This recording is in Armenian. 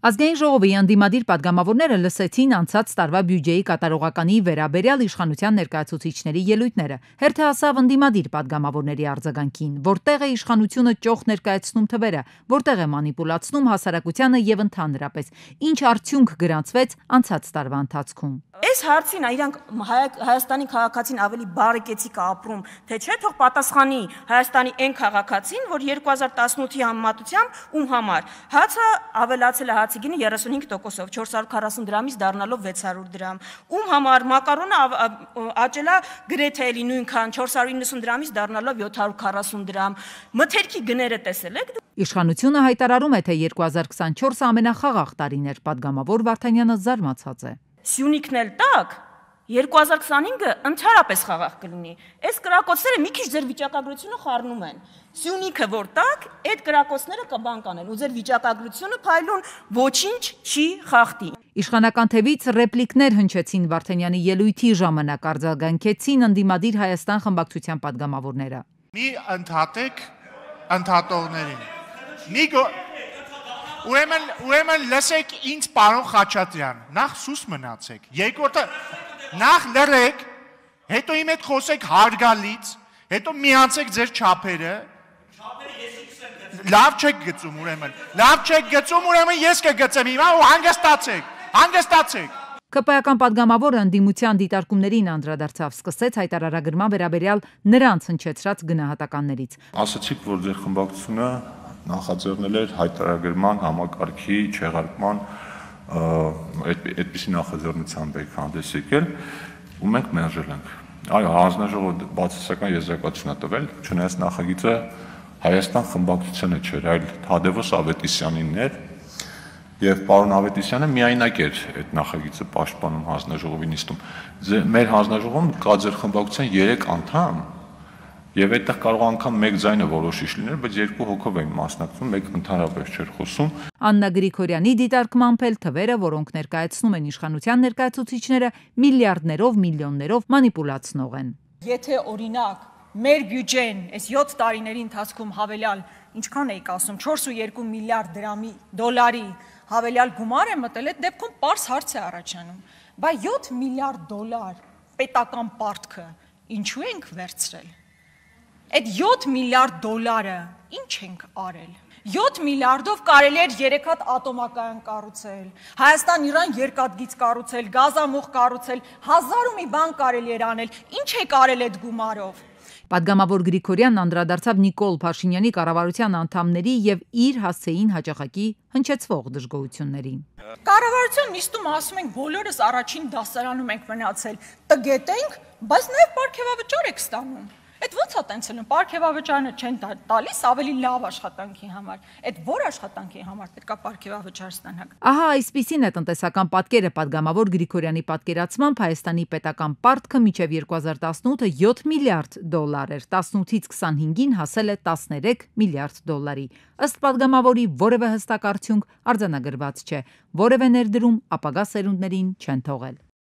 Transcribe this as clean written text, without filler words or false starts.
Ազգային ժողովի անդիմադիր պատգամավորները լսեցին անցած տարվա բյուջեի կատարողականի վերաբերյալ իշխանության ներկայացուցիչների ելույթները։ Հերթը հասավ անդիմադիր պատգամավորների արձագանքին, որտեղ է իշխանությունը ճոխ ներկայացնում թվերը, որտեղ է մանիպուլացնում հասարակությանը եւ ընդհանրապես, ինչ արդյունք գրանցվեց անցած տարվա ընթացքում։ Այս հարցին իրանք Հայաստանի քաղաքացին ավելի բարեկեցիկ ապրում, թե չէ, թող պատասխանի Հայաստանի այն քաղաքացին, որ 2018-ի համեմատությամբ ում համար հացը ավելացել է հացի գինը 35%-ով, 440 դրամից դառնալով 600 դրամ, ում համար մակարոնը աճել է գրեթե էլի նույնքան 490 դրամից դառնալով 740 դրամ, մթերքի գները տեսել եք։ Իշխանությունը հայտարարում է, թե 2024-ը ամենախաղաղ տարին էր, պատգամավոր Վարդանյանը զարմացած է։ Սյունիքն էլ տակ 2025-ը ընդհանրապես խաղաղ կլինի։ Այս կրակոցները մի քիչ ձեր վիճակագրությունը խառնում են։ Սյունիքը որ տակ, այդ կրակոցները կբան կանեն, ու ձեր վիճակագրությունը փայլուն ոչինչ չի խախտի։ Իշխանական թևից ռեպլիկներ հնչեցին Վարդանյանի ելույթի ժամանակ, արձագանքեցին ընդդիմադիր Հայաստան խմբակցության պատգամավորները։ Մի ընդհատեք ընդհատողներին։ Ուրեմն լսեք ինձ պարոն Խաչատրյան, նախ սուս մնացեք, երկրորդը նախ լռեք, հետո իմ հետ խոսեք հարգալից, հետո միացեք ձեր չափերը, լավ չեք գծում ուրեմն ես կգծեմ հիմա ու հանգստացեք։ ԿՊ-ական պատգամավորը ընդդիմության դիտարկումներին անդրադարձավ, սկսեց հայտարարագրման վերաբերյալ նրանց հնչեցրած գնահատականներից։ Ասացիք, որ ձեր խմբակցությունը նախաձեռնել էր հայտարարագրման համակարգի չեղարկման այդպիսի նախաձեռնությամբ եք հանդես եկել, ու մենք մերժել ենք։ Այո, հանձնաժողովը բացասական եզրակացություն է տվել, չնայած նախագիծը Հայաստան խմբակցությանը չէր, այլ Թադևոս Ավետիսյանինն էր, եւ պարոն Ավետիսյանը միայնակ էր այդ նախագիծը պաշտպանում հանձնաժողովի նիստում։ Մեր հանձնաժողովում կա ձեր խմբակցության 3 անդամ, եւ այդտեղ կարող անգամ մեկ ձայնը որոշիչ լինել, բայց 2 հոգով էին մասնակցում, մեկ ընդհանրապես չէր խոսում։ Աննա Գրիգորյանի դիտարկմամբ էլ թվերը, որոնք ներկայացնում են իշխանության ներկայացուցիչները, միլիարդներով, միլիոններով մանիպուլացնող են։ Եթե օրինակ մեր բյուջեն այս 7 տարիների ընթացքում հավելյալ ինչքան էիք ասում 4.2 միլիարդ դոլարի հավելյալ գումար է մտել, այդ դեպքում պարզ հարց է առաջանում, բայց 7 միլիարդ դոլար պետական պարտքը ինչու ենք վերցրել։ Այդ 7 միլիարդ դոլարը ինչ ենք արել։ 7 միլիարդով կարելի էր 3 հատ ատոմակայան կառուցել, Հայաստան-Իրան երկաթգիծ կառուցել, գազամուղ կառուցել, հազար ու մի բան կարելի էր անել, ինչ եք արել այդ գումարով։ Պատգամավոր Գրիգորյանն անդրադարձավ Նիկոլ Փաշինյանի կառավարության անդամների եւ իր հասցեին հաճախակի հնչեցվող դժգոհություններին։ Կառավարության նիստում ասում ենք բոլորս առաջին դասարանում ենք մնացել, տգետ ենք, բայց նաեւ պարգևավճար եք ստանում։ Այդ ո՞նց է տենցել, պարգևավճարը չեն տալիս ավելի լավ աշխատանքի համար։ Այդ որ աշխատանքի համար պետք է պարգևավճար ստանաք։ Ահա այսպիսին է տնտեսական պատկերը պատգամավոր Գրիգորյանի պատկերացմամբ Հայաստանի պետական պարտքը մինչև 2018-ը 7 միլիարդ դոլար էր, 18-ից 25-ին հասել է 13 միլիարդ դոլարի։ Ըստ պատգամավորի որևէ հստակ արդյունք արձանագրված չէ, որևէ ներդրում ապագա սերունդներին չեն թողել։